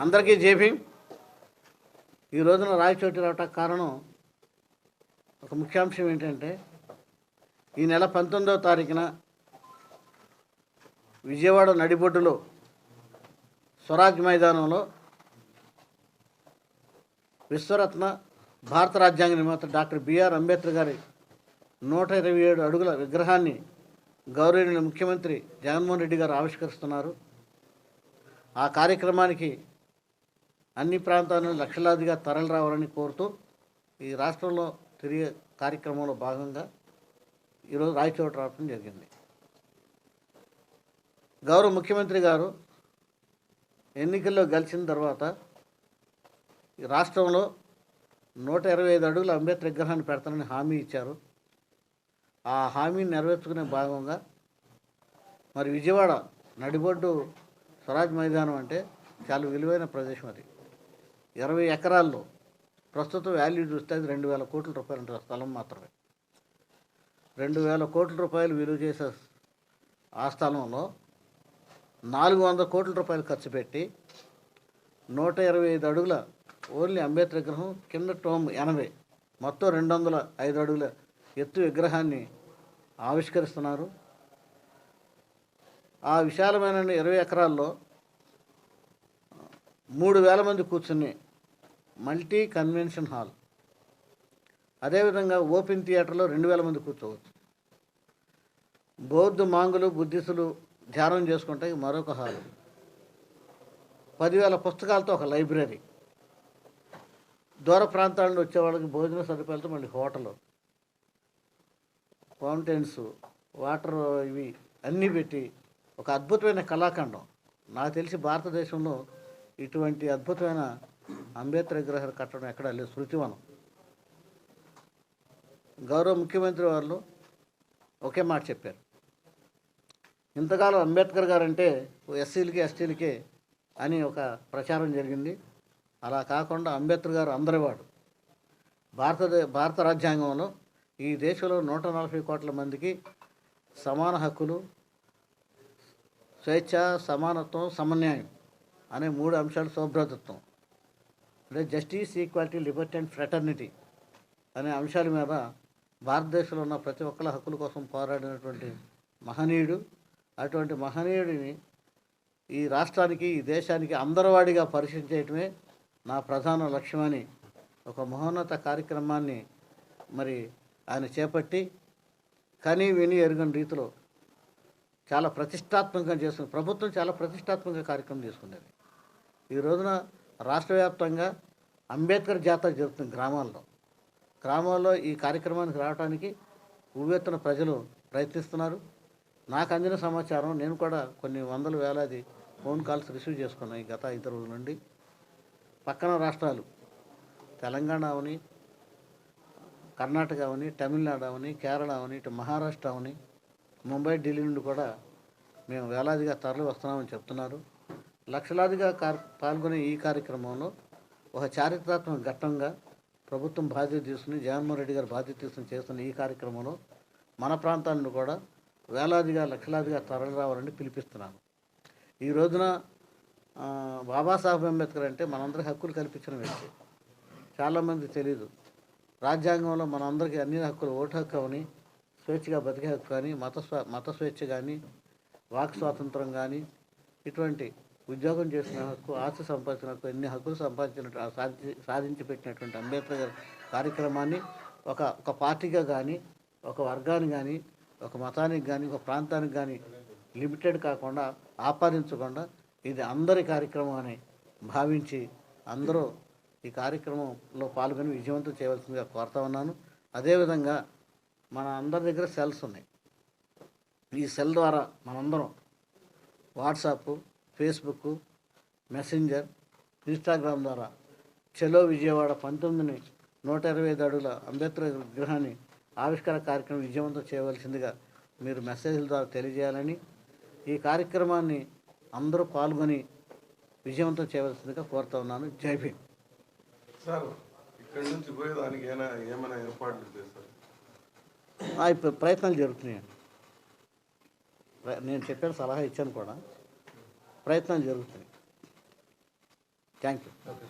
అందరికీ జై భీమ్. ఈ రోజున రాయచోటి రావటానికి కారణం ఒక ముఖ్యాంశం ఏంటంటే, ఈ నెల 19వ తారీఖున విజయవాడ నడిబొడ్డులో స్వరాజ్ మైదానంలో విశ్వరత్న భారత రాజ్యాంగ నిర్మాత డాక్టర్ బిఆర్ అంబేద్కర్ గారి 127 అడుగుల విగ్రహాన్ని గౌరవనీయులు ముఖ్యమంత్రి జగన్మోహన్ రెడ్డి గారు ఆవిష్కరిస్తున్నారు. ఆ కార్యక్రమానికి అన్ని ప్రాంతాల నుండి లక్షలాదిగా తరలి రావాలని కోరుతూ ఈ రాష్ట్రంలో తిరిగే కార్యక్రమంలో భాగంగా ఈరోజు రాయచోట రావడం జరిగింది. గౌరవ ముఖ్యమంత్రి గారు ఎన్నికల్లో గెలిచిన తర్వాత ఈ రాష్ట్రంలో 125 అడుగుల అంబేద్కర్ విగ్రహాన్ని పెడతానని హామీ ఇచ్చారు. ఆ హామీని నెరవేర్చుకునే భాగంగా మరి విజయవాడ నడిబొడ్డు స్వరాజ్ మైదానం అంటే చాలా విలువైన ప్రదేశం. అది 20 ఎకరాల్లో ప్రస్తుత వాల్యూ చూస్తే అది 2,000 కోట్ల రూపాయలు ఉంటుంది. స్థలం మాత్రమే 2,000 కోట్ల రూపాయలు విలువ చేసే ఆ స్థలంలో 400 కోట్ల రూపాయలు ఖర్చు పెట్టి 125 అడుగుల ఓన్లీ అంబేద్కర్ విగ్రహం, కింద టోమ్ 80, మొత్తం 205 అడుగుల ఎత్తు విగ్రహాన్ని ఆవిష్కరిస్తున్నారు. ఆ విశాలమైన 20 ఎకరాల్లో 3,000 మంది కూర్చుని మల్టీ కన్వెన్షన్ హాల్, అదేవిధంగా ఓపెన్ థియేటర్లో 2,000 మంది కూర్చోవచ్చు. బౌద్ధ మాంగులు బుద్ధిస్టులు ధ్యానం చేసుకుంటే మరొక హాల్, 10,000 పుస్తకాలతో ఒక లైబ్రరీ, దూర ప్రాంతాల నుండి వచ్చే వాళ్ళకి భోజన సదుపాయాలతో మళ్ళీ హోటలు, ఫౌంటైన్స్, వాటర్, ఇవి అన్నీ పెట్టి ఒక అద్భుతమైన కళాఖండం. నాకు తెలిసి భారతదేశంలో ఇటువంటి అద్భుతమైన అంబేద్కర్ విగ్రహాలు కట్టడం ఎక్కడా లేదు. శృతివనం. గౌరవ ముఖ్యమంత్రి వాళ్ళు ఒకే మాట చెప్పారు, ఇంతకాలం అంబేద్కర్ గారు అంటే ఎస్సీలకి ఎస్టీలకే అని ఒక ప్రచారం జరిగింది. అలా కాకుండా అంబేద్కర్ గారు అందరివాడు. భారత రాజ్యాంగంలో ఈ దేశంలో 140 కోట్ల మందికి సమాన హక్కులు, స్వేచ్ఛ, సమానత్వం, సమన్యాయం అనే 3 అంశాలు, సౌభ్రాతృత్వం అంటే justice, equality, Liberty and fraternity అనే అంశాల మీద భారతదేశంలో ఉన్న ప్రతి ఒక్కళ్ళ హక్కుల కోసం పోరాడినటువంటి మహనీయుడు. అటువంటి మహనీయుడిని ఈ రాష్ట్రానికి, ఈ దేశానికి అందరివాడిగా పరిచయం చేయటమే నా ప్రధాన లక్ష్యమని ఒక మహోన్నత కార్యక్రమాన్ని మరి ఆయన చేపట్టి కని విని ఎరుగని రీతిలో చాలా ప్రతిష్టాత్మకంగా చేస్తుంది. ప్రభుత్వం చాలా ప్రతిష్టాత్మక కార్యక్రమం తీసుకునేది. ఈ రోజున రాష్ట్ర వ్యాప్తంగా అంబేద్కర్ జాతర జరుగుతుంది. గ్రామాల్లో ఈ కార్యక్రమానికి రావడానికి ఉవ్వెత్తున ప్రజలు ప్రయత్నిస్తున్నారు. నాకు అందిన సమాచారం, నేను కూడా కొన్ని వందల వేలాది ఫోన్ కాల్స్ రిసీవ్ చేసుకున్నాను ఈ గత 5 రోజుల నుండి. పక్కన రాష్ట్రాలు తెలంగాణ అవని, కర్ణాటక అవని, తమిళనాడు అవని, కేరళ అవని, ఇటు మహారాష్ట్ర అవని, ముంబై, ఢిల్లీ నుండి కూడా మేము వేలాదిగా తరలి వస్తున్నామని చెప్తున్నారు. లక్షలాదిగా పాల్గొనే ఈ కార్యక్రమంలో ఒక చారిత్రాత్మక ఘట్టంగా ప్రభుత్వం బాధ్యత తీసుకుని, జగన్మోహన్ రెడ్డి గారు బాధ్యత తీసుకుని చేస్తున్న ఈ కార్యక్రమంలో మన ప్రాంతాలను కూడా వేలాదిగా లక్షలాదిగా తరలి రావాలని పిలిపిస్తున్నాను. ఈ రోజున బాబాసాహెబ్ అంబేద్కర్ అంటే మనందరికీ హక్కులు కల్పించిన వ్యక్తి. చాలామంది తెలీదు. రాజ్యాంగంలో మనందరికీ అన్ని హక్కులు, ఓటు హక్కు అని, స్వేచ్ఛగా బతికే హక్కు కానీ, మత స్వేచ్ఛ కానీ, వాక్ స్వాతంత్రం కానీ, ఇటువంటి ఉద్యోగం చేసిన హక్కు, ఆస్తి సంపాదించిన హక్కు, ఎన్ని హక్కులు సాధించి పెట్టినటువంటి అంబేద్కర్ గారి కార్యక్రమాన్ని ఒక పార్టీగా కానీ, ఒక వర్గానికి కానీ, ఒక మతానికి కానీ, ఒక ప్రాంతానికి కానీ లిమిటెడ్ కాకుండా, ఆపాదించకుండా ఇది అందరి కార్యక్రమం అని భావించి అందరూ ఈ కార్యక్రమంలో పాల్గొని విజయవంతం చేయవలసిందిగా కోరుతా ఉన్నాను. అదేవిధంగా మన అందరి దగ్గర సెల్స్ ఉన్నాయి. ఈ సెల్ ద్వారా మనందరం వాట్సాప్, ఫేస్బుక్, మెసెంజర్, ఇన్స్టాగ్రామ్ ద్వారా చలో విజయవాడ 19ని 125 అడుగుల అంబేద్కర్ విగ్రహాన్ని ఆవిష్కార కార్యక్రమం విజయవంతం చేయవలసిందిగా మీరు మెసేజ్ల ద్వారా తెలియజేయాలని, ఈ కార్యక్రమాన్ని అందరూ పాల్గొని విజయవంతం చేయవలసిందిగా కోరుతా ఉన్నాను. జై భీమ్. సార్, ఇక్కడి నుంచి పోయేదానికి ఏమైనా ఏర్పాట్లు చేస్తారు? ప్రయత్నాలు జరుగుతున్నాయండి. నేను చెప్పాను, సలహా ఇచ్చాను కూడా, ప్రయత్నాలు జరుగుతున్నాయి. Thank you. ఓకే.